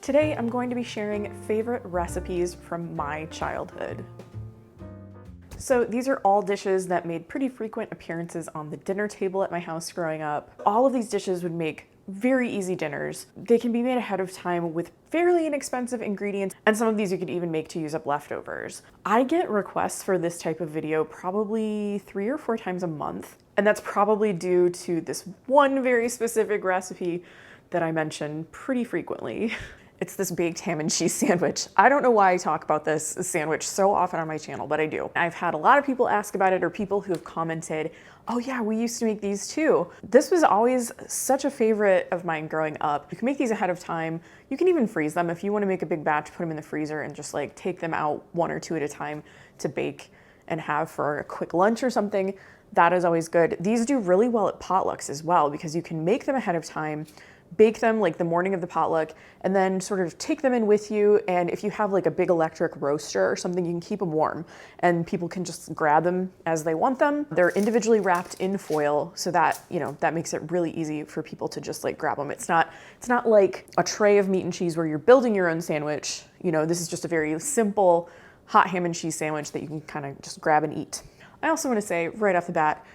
Today I'm going to be sharing favorite recipes from my childhood. So these are all dishes that made pretty frequent appearances on the dinner table at my house growing up. All of these dishes would make very easy dinners. They can be made ahead of time with fairly inexpensive ingredients, and some of these you could even make to use up leftovers. I get requests for this type of video probably 3 or 4 times a month, and that's probably due to this one very specific recipe that I mention pretty frequently. It's this baked ham and cheese sandwich. I don't know why I talk about this sandwich so often on my channel, but I do. I've had a lot of people ask about it, or people who have commented, oh yeah, we used to make these too. This was always such a favorite of mine growing up. You can make these ahead of time. You can even freeze them. If you want to make a big batch, put them in the freezer and just like take them out 1 or 2 at a time to bake and have for a quick lunch or something. That is always good. These do really well at potlucks as well, because you can make them ahead of time, bake them like the morning of the potluck, and then sort of take them in with you. And if you have like a big electric roaster or something, you can keep them warm and people can just grab them as they want them. They're individually wrapped in foil, so that, you know, that makes it really easy for people to just like grab them. It's not like a tray of meat and cheese where you're building your own sandwich. You know, this is just a very simple hot ham and cheese sandwich that you can kind of just grab and eat. I also want to say right off the bat,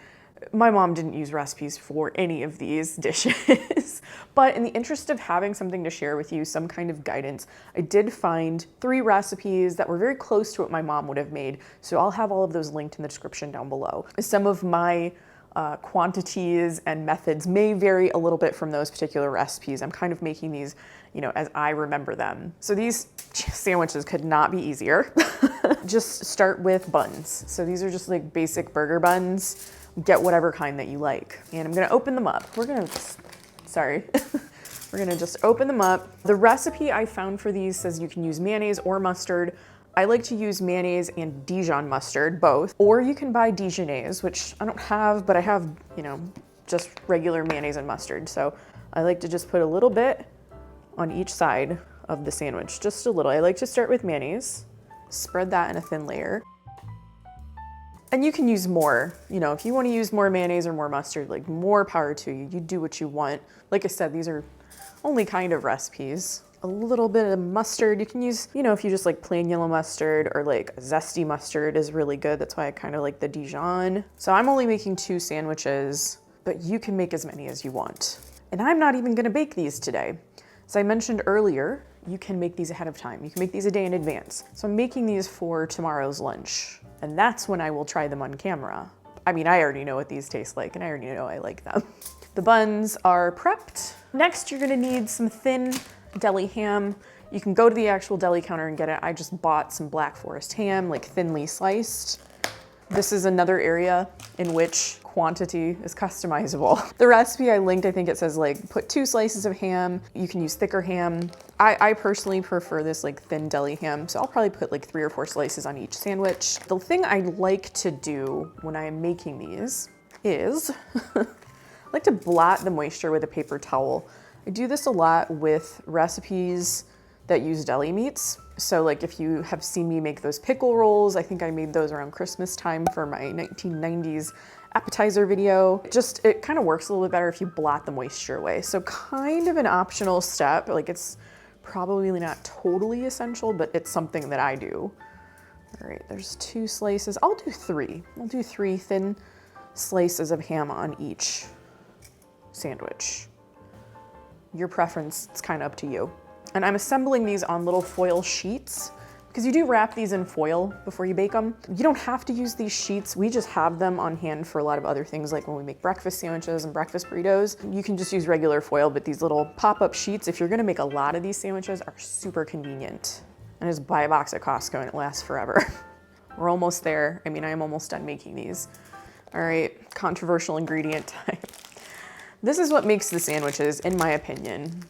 my mom didn't use recipes for any of these dishes, but in the interest of having something to share with you, some kind of guidance, I did find 3 recipes that were very close to what my mom would have made. So I'll have all of those linked in the description down below. Some of my quantities and methods may vary a little bit from those particular recipes. I'm kind of making these, you know, as I remember them. So these sandwiches could not be easier. Just start with buns. So these are just like basic burger buns. Get whatever kind that you like. And I'm gonna open them up. We're gonna just open them up. The recipe I found for these says you can use mayonnaise or mustard. I like to use mayonnaise and Dijon mustard, both. Or you can buy Dijonnaise, which I don't have, but I have, you know, just regular mayonnaise and mustard. So I like to just put a little bit on each side of the sandwich, just a little. I like to start with mayonnaise, spread that in a thin layer. And you can use more, you know, if you want to use more mayonnaise or more mustard, like more power to you. You do what you want. Like I said, these are only kind of recipes. A little bit of mustard you can use, you know, if you just like plain yellow mustard, or like a zesty mustard is really good. That's why I kind of like the Dijon. So I'm only making 2 sandwiches, but you can make as many as you want. And I'm not even gonna bake these today. As I mentioned earlier, you can make these ahead of time. You can make these a day in advance. So I'm making these for tomorrow's lunch. And that's when I will try them on camera. I mean, I already know what these taste like, and I already know I like them. The buns are prepped. Next, you're gonna need some thin deli ham. You can go to the actual deli counter and get it. I just bought some Black Forest ham, like thinly sliced. This is another area in which quantity is customizable. The recipe I linked, I think it says like put 2 slices of ham. You can use thicker ham. I personally prefer this like thin deli ham, so I'll probably put like 3 or 4 slices on each sandwich. The thing I like to do when I am making these is I like to blot the moisture with a paper towel. I do this a lot with recipes that use deli meats. So like if you have seen me make those pickle rolls, I think I made those around Christmas time for my 1990s appetizer video. It kind of works a little bit better if you blot the moisture away. So kind of an optional step, like it's probably not totally essential, but it's something that I do. All right, there's 2 slices. I'll do 3. I'll do 3 thin slices of ham on each sandwich. Your preference, it's kind of up to you. And I'm assembling these on little foil sheets, because you do wrap these in foil before you bake them. You don't have to use these sheets. We just have them on hand for a lot of other things, like when we make breakfast sandwiches and breakfast burritos. You can just use regular foil, but these little pop-up sheets, if you're gonna make a lot of these sandwiches, are super convenient. And just buy a box at Costco and it lasts forever. We're almost there. I mean, I am almost done making these. All right, controversial ingredient time. This is what makes the sandwiches, in my opinion.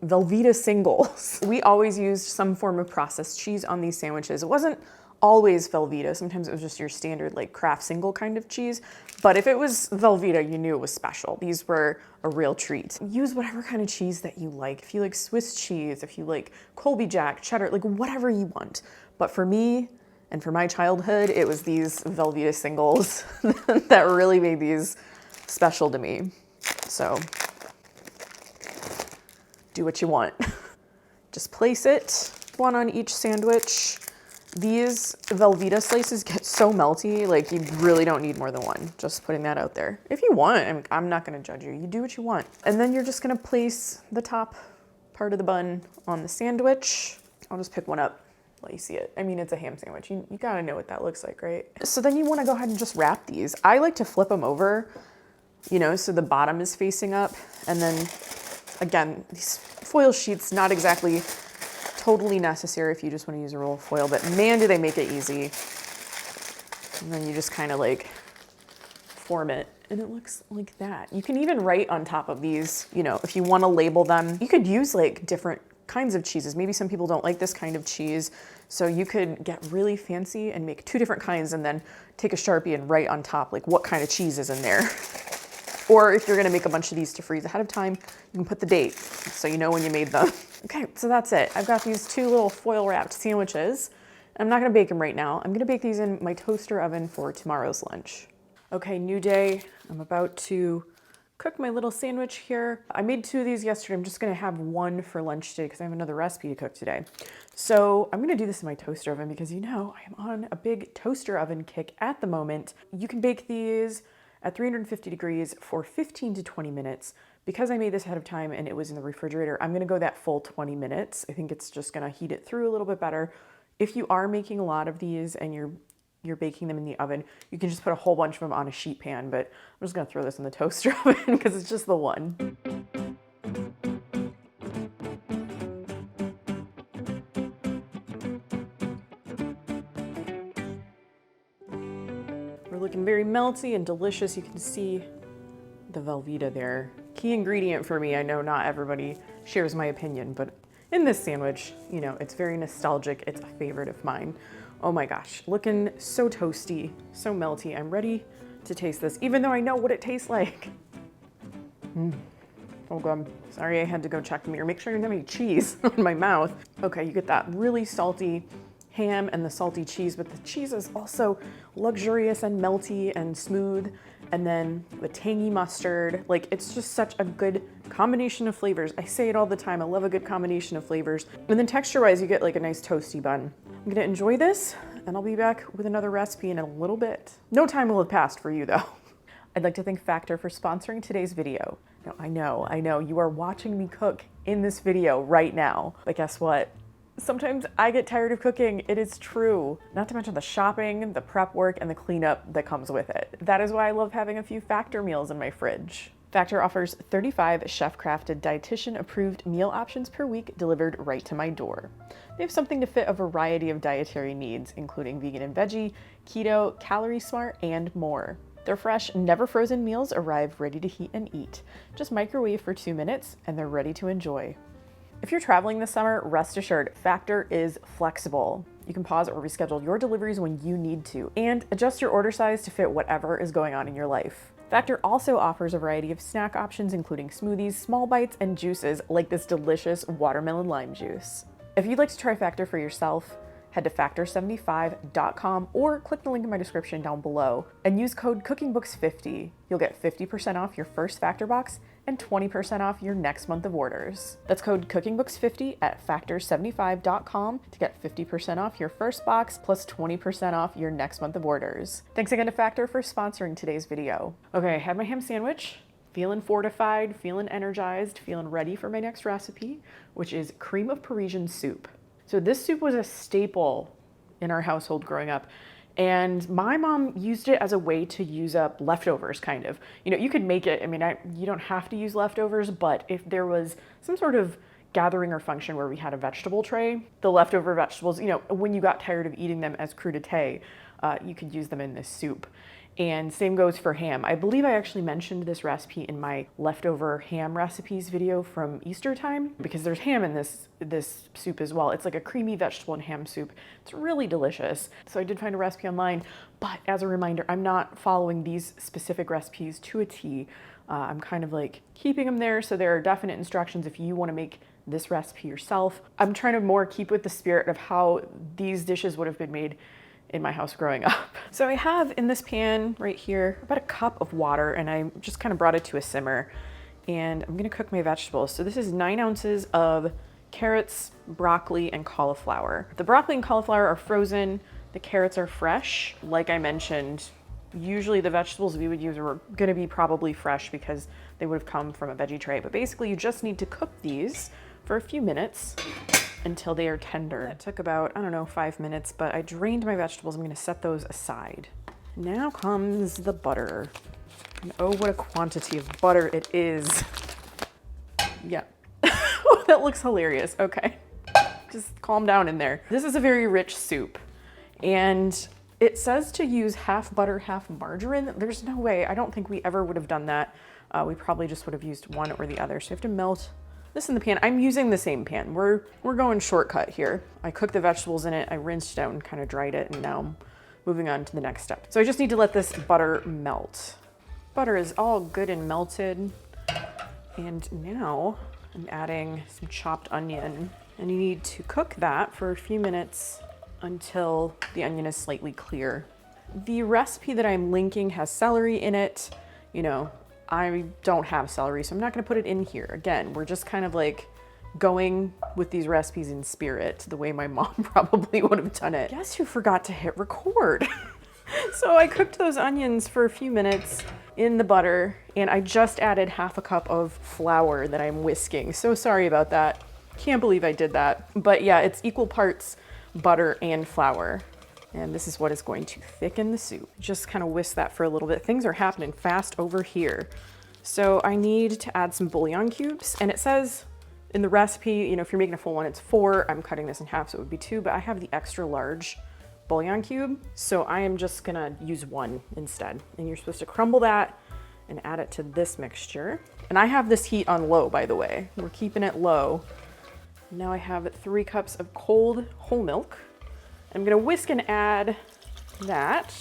Velveeta singles. We always used some form of processed cheese on these sandwiches. It wasn't always Velveeta. Sometimes it was just your standard like Kraft single kind of cheese. But if it was Velveeta, you knew it was special. These were a real treat. Use whatever kind of cheese that you like. If you like Swiss cheese, if you like Colby Jack, cheddar, like whatever you want. But for me, and for my childhood, it was these Velveeta singles that really made these special to me. So do what you want. Just place it, one on each sandwich. These Velveeta slices get so melty, like you really don't need more than one. Just putting that out there. If you want, I'm not gonna judge you. You do what you want. And then you're just gonna place the top part of the bun on the sandwich. I'll just pick one up, let you see it. I mean, it's a ham sandwich. You gotta know what that looks like, right? So then you wanna go ahead and just wrap these. I like to flip them over, you know, so the bottom is facing up. And then again, these foil sheets, not exactly totally necessary if you just want to use a roll of foil, but man, do they make it easy. And then you just kind of like form it and it looks like that. You can even write on top of these, you know, if you want to label them. You could use like different kinds of cheeses. Maybe some people don't like this kind of cheese. So you could get really fancy and make 2 different kinds and then take a Sharpie and write on top like what kind of cheese is in there. Or if you're gonna make a bunch of these to freeze ahead of time, you can put the date so you know when you made them. Okay, so that's it. I've got these 2 little foil wrapped sandwiches. I'm not gonna bake them right now. I'm gonna bake these in my toaster oven for tomorrow's lunch. Okay, new day. I'm about to cook my little sandwich here. I made 2 of these yesterday. I'm just gonna have 1 for lunch today because I have another recipe to cook today. So I'm gonna do this in my toaster oven because you know I am on a big toaster oven kick at the moment. You can bake these at 350 degrees for 15 to 20 minutes. Because I made this ahead of time and it was in the refrigerator, I'm gonna go that full 20 minutes. I think it's just gonna heat it through a little bit better. If you are making a lot of these and you're baking them in the oven, you can just put a whole bunch of them on a sheet pan, but I'm just gonna throw this in the toaster oven because it's just the one. We're looking very melty and delicious. You can see the Velveeta there. Key ingredient for me. I know not everybody shares my opinion, but in this sandwich, you know, it's very nostalgic. It's a favorite of mine. Oh my gosh, looking so toasty, so melty. I'm ready to taste this, even though I know what it tastes like. Oh God, sorry I had to go check the mirror. Make sure I didn't have any cheese on my mouth. Okay, you get that really salty ham and the salty cheese, but the cheese is also luxurious and melty and smooth. And then the tangy mustard, like it's just such a good combination of flavors. I say it all the time, I love a good combination of flavors. And then texture-wise, you get like a nice toasty bun. I'm gonna enjoy this and I'll be back with another recipe in a little bit. No time will have passed for you though. I'd like to thank Factor for sponsoring today's video. Now, I know, you are watching me cook in this video right now, but guess what? Sometimes I get tired of cooking, it is true. Not to mention the shopping, the prep work, and the cleanup that comes with it. That is why I love having a few Factor meals in my fridge. Factor offers 35 chef-crafted, dietitian-approved meal options per week delivered right to my door. They have something to fit a variety of dietary needs, including vegan and veggie, keto, calorie smart, and more. Their fresh, never frozen meals arrive ready to heat and eat. Just microwave for 2 minutes, and they're ready to enjoy. If you're traveling this summer, rest assured, Factor is flexible. You can pause or reschedule your deliveries when you need to, and adjust your order size to fit whatever is going on in your life. Factor also offers a variety of snack options, including smoothies, small bites, and juices like this delicious watermelon lime juice. If you'd like to try Factor for yourself, head to factor75.com or click the link in my description down below and use code CookingBooks50. You'll get 50% off your first Factor box and 20% off your next month of orders. That's code CookingBooks50 at factor75.com to get 50% off your first box plus 20% off your next month of orders. Thanks again to Factor for sponsoring today's video. Okay, I had my ham sandwich, feeling fortified, feeling energized, feeling ready for my next recipe, which is cream of Parisian soup. So this soup was a staple in our household growing up. And my mom used it as a way to use up leftovers, kind of. You know, you could make it, I mean, you don't have to use leftovers, but if there was some sort of gathering or function where we had a vegetable tray, the leftover vegetables, you know, when you got tired of eating them as crudité, you could use them in this soup. And same goes for ham. I believe I actually mentioned this recipe in my leftover ham recipes video from Easter time, because there's ham in this soup as well. It's like a creamy vegetable and ham soup. It's really delicious. So I did find a recipe online, but as a reminder, I'm not following these specific recipes to a T. I'm kind of like keeping them there, so there are definite instructions if you want to make this recipe yourself. I'm trying to more keep with the spirit of how these dishes would have been made in my house growing up. So I have in this pan right here about a cup of water, and I just kind of brought it to a simmer, and I'm gonna cook my vegetables. So this is 9 ounces of carrots, broccoli, and cauliflower. The broccoli and cauliflower are frozen. The carrots are fresh. Like I mentioned, usually the vegetables we would use are gonna be probably fresh because they would have come from a veggie tray. But basically you just need to cook these for a few minutes until they are tender. It took about, I don't know, 5 minutes, but I drained my vegetables. I'm gonna set those aside. Now comes the butter. And oh, what a quantity of butter it is. Yeah. Oh, that looks hilarious. Okay. Just calm down in there. This is a very rich soup. And it says to use half butter, half margarine. There's no way. I don't think we ever would have done that. We probably just would have used one or the other. So you have to melt this in the pan. I'm using the same pan. We're going shortcut here. I cooked the vegetables in it. I rinsed it out and kind of dried it. And now I'm moving on to the next step. So I just need to let this butter melt. Butter is all good and melted. And now I'm adding some chopped onion. And you need to cook that for a few minutes until the onion is slightly clear. The recipe that I'm linking has celery in it. You know, I don't have celery, so I'm not gonna put it in here. Again, we're just kind of like going with these recipes in spirit, the way my mom probably would have done it. Guess who forgot to hit record? So I cooked those onions for a few minutes in the butter, and I just added half a cup of flour that I'm whisking. So sorry about that. Can't believe I did that. But yeah, it's equal parts butter and flour. And this is what is going to thicken the soup. Just kind of whisk that for a little bit. Things are happening fast over here. So I need to add some bouillon cubes. And it says in the recipe, you know, if you're making a full one, it's 4. I'm cutting this in half, so it would be 2, but I have the extra large bouillon cube. So I am just gonna use 1 instead. And you're supposed to crumble that and add it to this mixture. And I have this heat on low, by the way. We're keeping it low. Now I have 3 cups of cold whole milk. I'm gonna whisk and add that.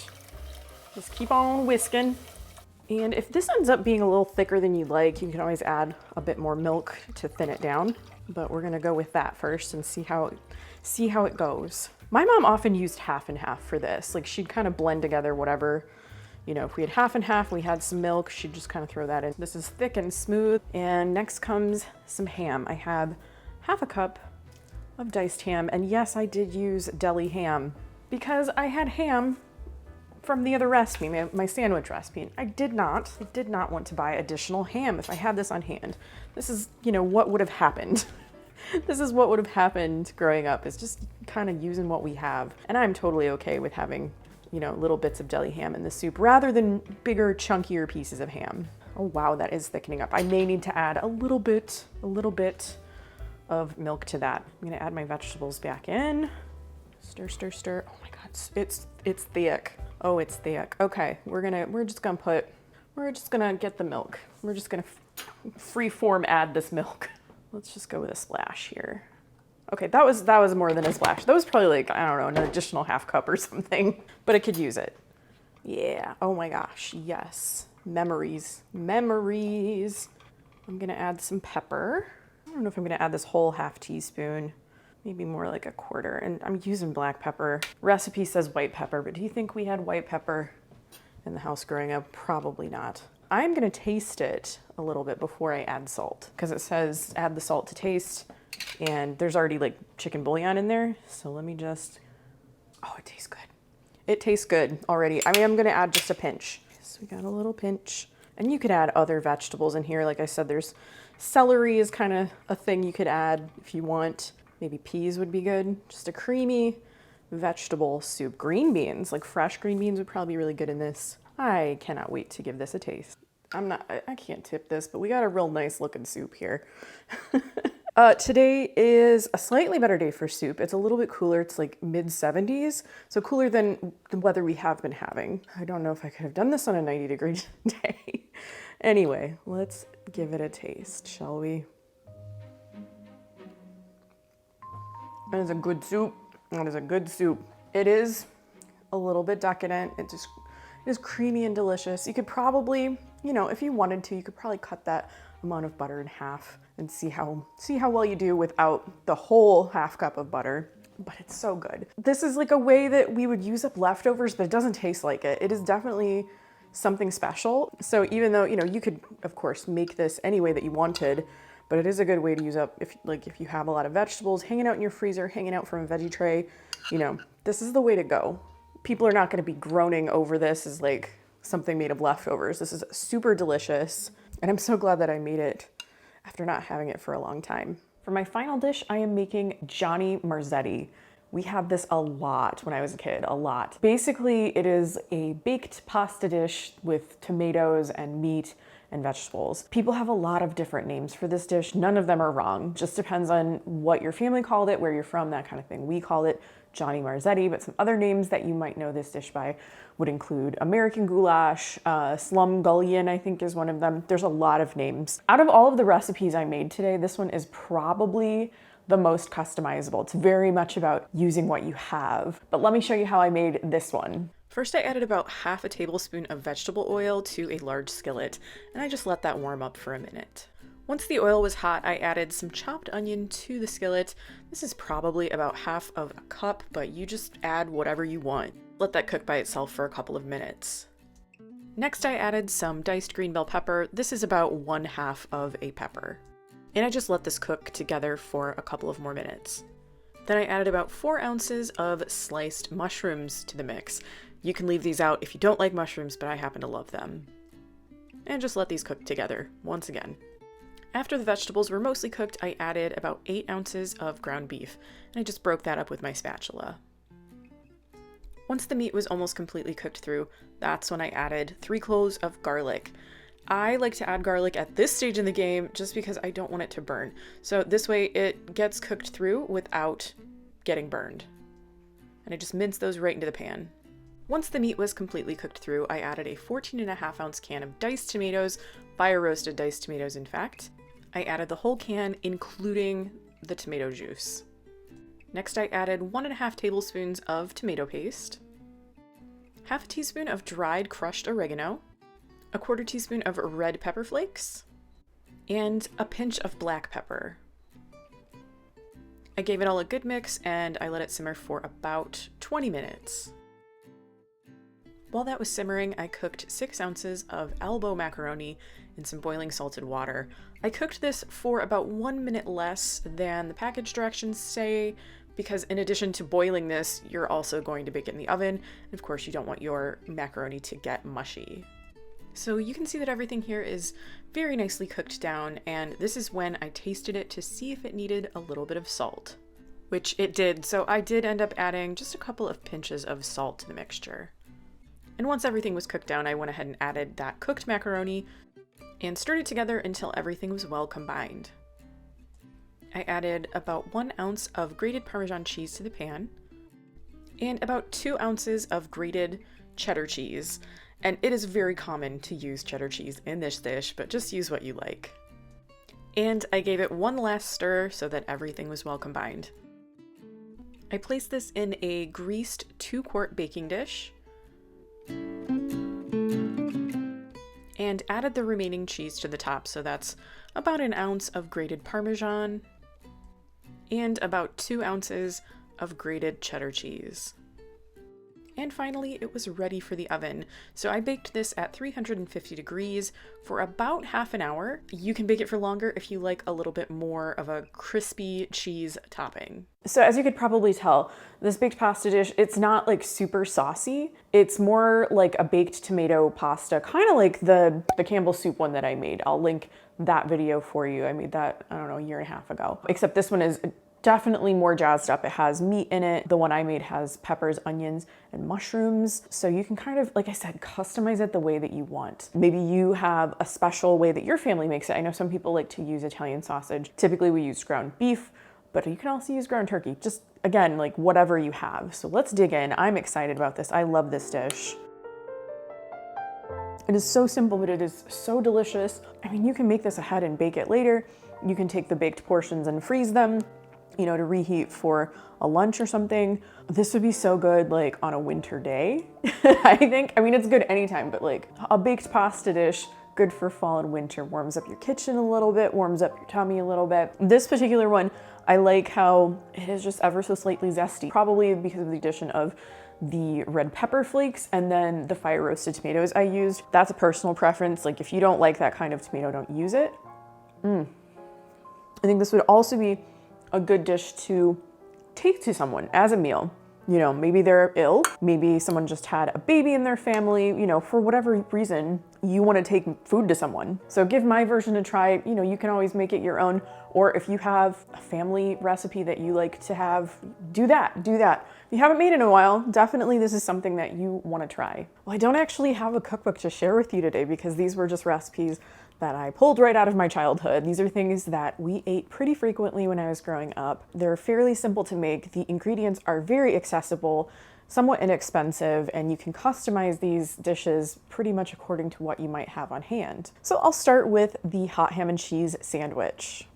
Just keep on whisking. And if this ends up being a little thicker than you like, you can always add a bit more milk to thin it down. But we're gonna go with that first and see how it goes. My mom often used half and half for this. Like she'd kind of blend together whatever, you know, if we had half and half, we had some milk, she'd just kind of throw that in. This is thick and smooth. And next comes some ham. I have half a cup of diced ham. And yes, I did use deli ham because I had ham from the other recipe, my sandwich recipe. I did not want to buy additional ham if I had this on hand. This is, you know, what would have happened. This is what would have happened growing up, is just kind of using what we have. And I'm totally okay with having, you know, little bits of deli ham in the soup rather than bigger, chunkier pieces of ham. Oh wow, that is thickening up. I may need to add a little bit of milk to that. I'm gonna add my vegetables back in. Stir, stir, stir. Oh my God, it's thick. Oh, it's thick. Okay, we're just gonna get the milk. We're just gonna free form add this milk. Let's just go with a splash here. Okay, that was more than a splash. That was probably like, I don't know, an additional half cup or something, but I could use it. Yeah, oh my gosh, yes. Memories. I'm gonna add some pepper. I don't know if I'm gonna add this whole half teaspoon, maybe more like a quarter. And I'm using black pepper. Recipe says white pepper, but do you think we had white pepper in the house growing up? Probably not. I'm gonna taste it a little bit before I add salt, because it says add the salt to taste, and there's already like chicken bouillon in there. So let me just, oh, it tastes good. It tastes good already. I mean, I'm gonna add just a pinch. So we got a little pinch. And you could add other vegetables in here. Like I said, there's celery is kind of a thing you could add if you want. Maybe peas would be good. Just a creamy vegetable soup. Green beans, like fresh green beans would probably be really good in this. I cannot wait to give this a taste. I can't tip this, but we got a real nice looking soup here. Today is a slightly better day for soup. It's a little bit cooler. It's like mid 70s. So cooler than the weather we have been having. I don't know if I could have done this on a 90-degree day. Anyway, let's give it a taste, shall we? That is a good soup. That is a good soup. It is a little bit decadent. It is creamy and delicious. You could probably, you know, if you wanted to, you could probably cut that amount of butter in half and see how well you do without the whole half cup of butter. But it's so good. This is like a way that we would use up leftovers, but it doesn't taste like it. It is definitely something special. So even though, you know, you could of course make this any way that you wanted, but it is a good way to use up if you have a lot of vegetables hanging out in your freezer, hanging out from a veggie tray, you know, this is the way to go. People are not going to be groaning over this as like something made of leftovers. This is super delicious, and I'm so glad that I made it after not having it for a long time. For my final dish, I am making Johnny Marzetti. We had this a lot when I was a kid, a lot. Basically, it is a baked pasta dish with tomatoes and meat and vegetables. People have a lot of different names for this dish. None of them are wrong. Just depends on what your family called it, where you're from, that kind of thing. We call it Johnny Marzetti, but some other names that you might know this dish by would include American goulash, slumgullion, I think is one of them. There's a lot of names. Out of all of the recipes I made today, this one is probably the most customizable. It's very much about using what you have. But let me show you how I made this one. First, I added about half a tablespoon of vegetable oil to a large skillet, and I just let that warm up for a minute. Once the oil was hot, I added some chopped onion to the skillet. This is probably about half of a cup, but you just add whatever you want. Let that cook by itself for a couple of minutes. Next, I added some diced green bell pepper. This is about 1/2 of a pepper. And I just let this cook together for a couple of more minutes. Then I added about 4 ounces of sliced mushrooms to the mix. You can leave these out if you don't like mushrooms, but I happen to love them. And just let these cook together once again. After the vegetables were mostly cooked, I added about 8 ounces of ground beef, and I just broke that up with my spatula. Once the meat was almost completely cooked through, that's when I added 3 cloves of garlic. I like to add garlic at this stage in the game just because I don't want it to burn. So this way it gets cooked through without getting burned. And I just mince those right into the pan. Once the meat was completely cooked through, I added a 14.5 ounce can of diced tomatoes, fire roasted diced tomatoes in fact. I added the whole can, including the tomato juice. Next I added 1.5 tablespoons of tomato paste, half a teaspoon of dried crushed oregano, a 1/4 teaspoon of red pepper flakes, and a pinch of black pepper. I gave it all a good mix and I let it simmer for about 20 minutes. While that was simmering, I cooked 6 ounces of elbow macaroni in some boiling salted water. I cooked this for about 1 minute less than the package directions say, because in addition to boiling this, you're also going to bake it in the oven. And of course, you don't want your macaroni to get mushy. So you can see that everything here is very nicely cooked down, and this is when I tasted it to see if it needed a little bit of salt, which it did. So I did end up adding just a couple of pinches of salt to the mixture. And once everything was cooked down, I went ahead and added that cooked macaroni and stirred it together until everything was well combined. I added about 1 ounce of grated Parmesan cheese to the pan and about 2 ounces of grated cheddar cheese. And it is very common to use cheddar cheese in this dish, but just use what you like. And I gave it one last stir so that everything was well combined. I placed this in a greased 2-quart baking dish and added the remaining cheese to the top. So that's about 1 ounce of grated Parmesan and about 2 ounces of grated cheddar cheese. And finally, it was ready for the oven. So I baked this at 350 degrees for about half an hour. You can bake it for longer if you like a little bit more of a crispy cheese topping. So as you could probably tell, this baked pasta dish, it's not like super saucy. It's more like a baked tomato pasta, kind of like the Campbell soup one that I made. I'll link that video for you. I made that, I don't know, 1.5 years ago. Except this one is definitely more jazzed up. It has meat in it. The one I made has peppers, onions, and mushrooms. So you can kind of, like I said, customize it the way that you want. Maybe you have a special way that your family makes it. I know some people like to use Italian sausage. Typically we use ground beef, but you can also use ground turkey. Just again, like whatever you have. So let's dig in. I'm excited about this. I love this dish. It is so simple, but it is so delicious. I mean, you can make this ahead and bake it later. You can take the baked portions and freeze them, you know, to reheat for a lunch or something. This would be so good like on a winter day. I think, I mean, it's good anytime, but like a baked pasta dish, good for fall and winter, warms up your kitchen a little bit, warms up your tummy a little bit. This particular one, I like how it is just ever so slightly zesty, probably because of the addition of the red pepper flakes and then the fire roasted tomatoes I used. That's a personal preference. Like if you don't like that kind of tomato, don't use it. I think this would also be a good dish to take to someone as a meal. You know, maybe they're ill, maybe someone just had a baby in their family, you know, for whatever reason, you want to take food to someone. So give my version a try. You know, you can always make it your own, or if you have a family recipe that you like to have, do that. If you haven't made it in a while, definitely this is something that you want to try. Well, I don't actually have a cookbook to share with you today because these were just recipes that I pulled right out of my childhood. These are things that we ate pretty frequently when I was growing up. They're fairly simple to make. The ingredients are very accessible, somewhat inexpensive, and you can customize these dishes pretty much according to what you might have on hand. So I'll start with the hot ham and cheese sandwich.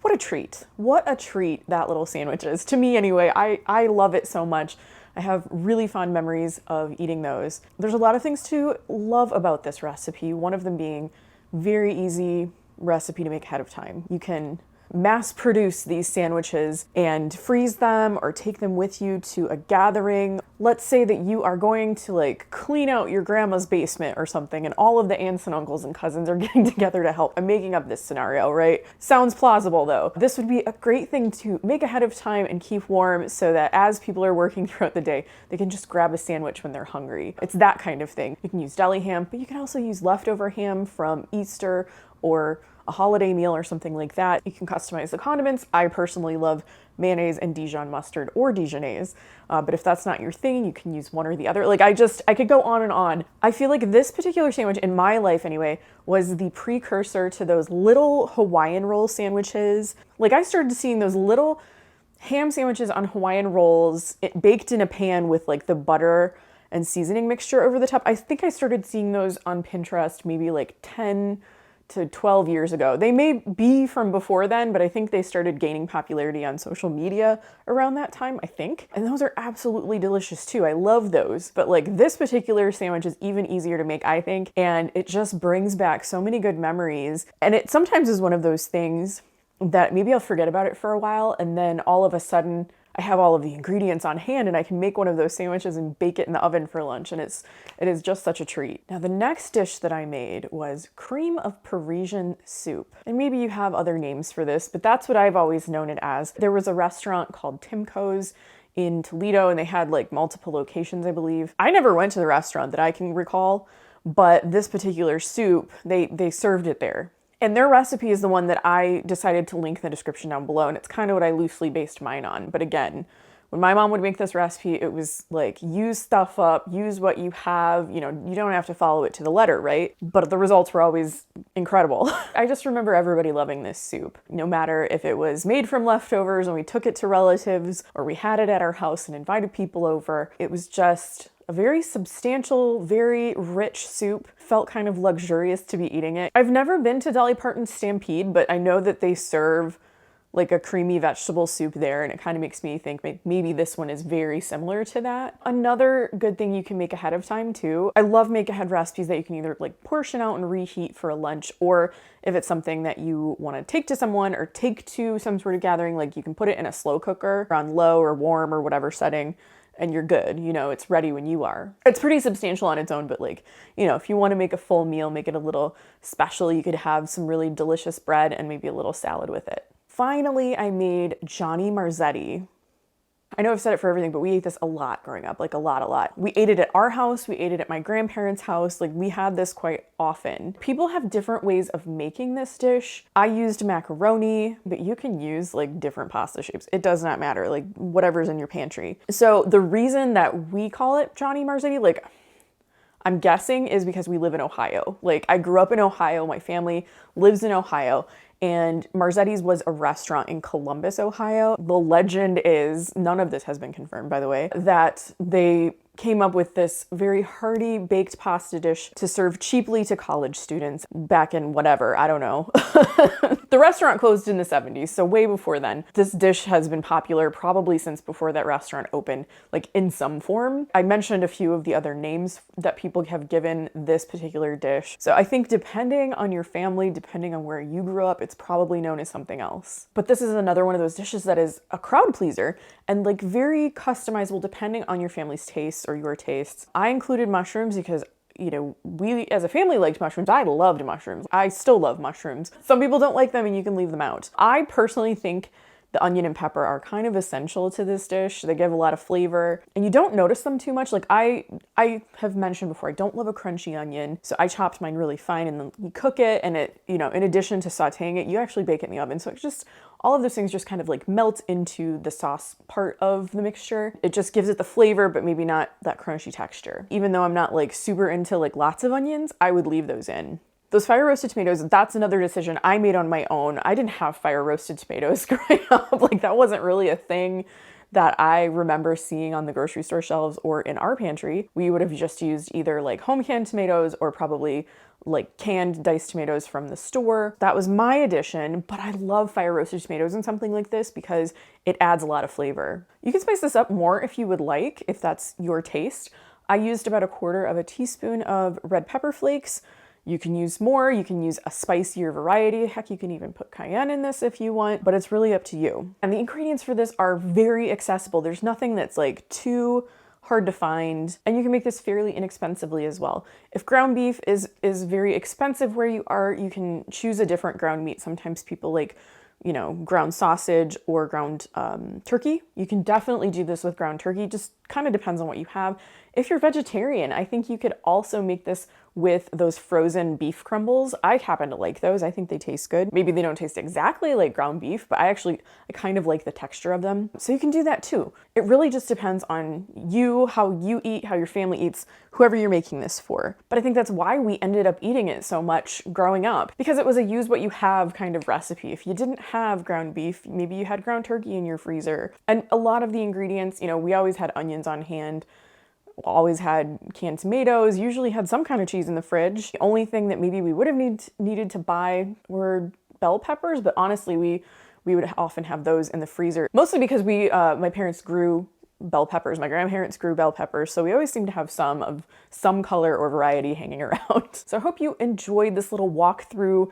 What a treat. What a treat that little sandwich is. To me anyway, I love it so much. I have really fond memories of eating those. There's a lot of things to love about this recipe, one of them being very easy recipe to make ahead of time. You can mass produce these sandwiches and freeze them or take them with you to a gathering. Let's say that you are going to like clean out your grandma's basement or something and all of the aunts and uncles and cousins are getting together to help. I'm making up this scenario, right? Sounds plausible though. This would be a great thing to make ahead of time and keep warm so that as people are working throughout the day, they can just grab a sandwich when they're hungry. It's that kind of thing. You can use deli ham, but you can also use leftover ham from Easter or a holiday meal or something like that. You can customize the condiments. I personally love mayonnaise and Dijon mustard or Dijonnaise, but if that's not your thing, you can use one or the other. Like I could go on and on. I feel like this particular sandwich, in my life anyway, was the precursor to those little Hawaiian roll sandwiches. Like I started seeing those little ham sandwiches on Hawaiian rolls, baked in a pan with like the butter and seasoning mixture over the top. I think I started seeing those on Pinterest maybe like 10 to 12 years ago. They may be from before then, but I think they started gaining popularity on social media around that time, I think. And those are absolutely delicious too. I love those. But like this particular sandwich is even easier to make, I think, and it just brings back so many good memories. And it sometimes is one of those things that maybe I'll forget about it for a while, and then all of a sudden I have all of the ingredients on hand and I can make one of those sandwiches and bake it in the oven for lunch, and it is just such a treat. Now the next dish that I made was cream of Parisian soup. And maybe you have other names for this, but that's what I've always known it as. There was a restaurant called Timco's in Toledo and they had like multiple locations, I believe. I never went to the restaurant that I can recall, but this particular soup, they served it there. And their recipe is the one that I decided to link in the description down below, and it's kind of what I loosely based mine on. But again, when my mom would make this recipe, it was like, use stuff up, use what you have, you know, you don't have to follow it to the letter, right? But the results were always incredible. I just remember everybody loving this soup, no matter if it was made from leftovers and we took it to relatives or we had it at our house and invited people over. It was just a very substantial, very rich soup. Felt kind of luxurious to be eating it. I've never been to Dolly Parton's Stampede, but I know that they serve like a creamy vegetable soup there, and it kind of makes me think maybe this one is very similar to that. Another good thing you can make ahead of time too. I love make ahead recipes that you can either like portion out and reheat for a lunch, or if it's something that you want to take to someone or take to some sort of gathering, like you can put it in a slow cooker on low or warm or whatever setting, and you're good, you know, it's ready when you are. It's pretty substantial on its own, but like, you know, if you want to make a full meal, make it a little special, you could have some really delicious bread and maybe a little salad with it. Finally, I made Johnny Marzetti. I know I've said it for everything, but we ate this a lot growing up, like a lot. We ate it at our house, we ate it at my grandparents' house, like we had this quite often. People have different ways of making this dish. I used macaroni, but you can use like different pasta shapes. It does not matter, like whatever's in your pantry. So the reason that we call it Johnny Marzetti, like I'm guessing is because we live in Ohio. Like I grew up in Ohio, my family lives in Ohio, and Marzetti's was a restaurant in Columbus, Ohio. The legend is, none of this has been confirmed by the way, that they came up with this very hearty baked pasta dish to serve cheaply to college students back in whatever, I don't know. The restaurant closed in the 70s, so way before then. This dish has been popular probably since before that restaurant opened, like in some form. I mentioned a few of the other names that people have given this particular dish. So I think depending on your family, depending on where you grew up, it's probably known as something else. But this is another one of those dishes that is a crowd pleaser and like very customizable depending on your family's tastes or your tastes. I included mushrooms because you know, we as a family liked mushrooms. I loved mushrooms. I still love mushrooms. Some people don't like them and you can leave them out. I personally think the onion and pepper are kind of essential to this dish. They give a lot of flavor and you don't notice them too much. Like I have mentioned before, I don't love a crunchy onion. So I chopped mine really fine and then you cook it and it, you know, in addition to sauteing it, you actually bake it in the oven. So it's just, all of those things just kind of like melt into the sauce part of the mixture. It just gives it the flavor, but maybe not that crunchy texture. Even though I'm not like super into like lots of onions, I would leave those in. Those fire roasted tomatoes, that's another decision I made on my own. I didn't have fire roasted tomatoes growing up. Like that wasn't really a thing that I remember seeing on the grocery store shelves or in our pantry. We would have just used either like home canned tomatoes or probably like canned diced tomatoes from the store. That was my addition, but I love fire roasted tomatoes in something like this because it adds a lot of flavor. You can spice this up more if you would like, if that's your taste. I used about 1/4 teaspoon of red pepper flakes. You can use more, you can use a spicier variety. Heck, you can even put cayenne in this if you want, but it's really up to you. And the ingredients for this are very accessible. There's nothing that's like too hard to find, and you can make this fairly inexpensively as well. If ground beef is very expensive where you are, you can choose a different ground meat. Sometimes people like, you know, ground sausage or ground turkey. You can definitely do this with ground turkey, just kind of depends on what you have. If you're vegetarian, I think you could also make this with those frozen beef crumbles. I happen to like those. I think they taste good. Maybe they don't taste exactly like ground beef, but I kind of like the texture of them. So you can do that too. It really just depends on you, how you eat, how your family eats, whoever you're making this for. But I think that's why we ended up eating it so much growing up, because it was a use what you have kind of recipe. If you didn't have ground beef, maybe you had ground turkey in your freezer. And a lot of the ingredients, you know, we always had onions on hand, always had canned tomatoes, usually had some kind of cheese in the fridge. The only thing that maybe we would have needed to buy were bell peppers, but honestly, we would often have those in the freezer, mostly because my parents grew bell peppers. My grandparents grew bell peppers, so we always seem to have some of some color or variety hanging around. So I hope you enjoyed this little walk through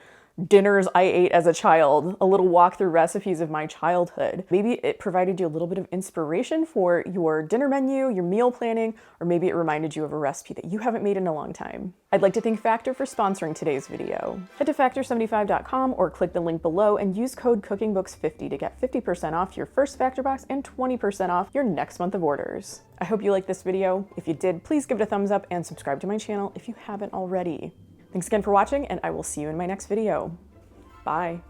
dinners I ate as a child, a little walk through recipes of my childhood. Maybe it provided you a little bit of inspiration for your dinner menu, your meal planning, or maybe it reminded you of a recipe that you haven't made in a long time. I'd like to thank Factor for sponsoring today's video. Head to factor75.com or click the link below and use code COOKINGBOOKS50 to get 50% off your first Factor box and 20% off your next month of orders. I hope you liked this video. If you did, please give it a thumbs up and subscribe to my channel if you haven't already. Thanks again for watching, and I will see you in my next video. Bye.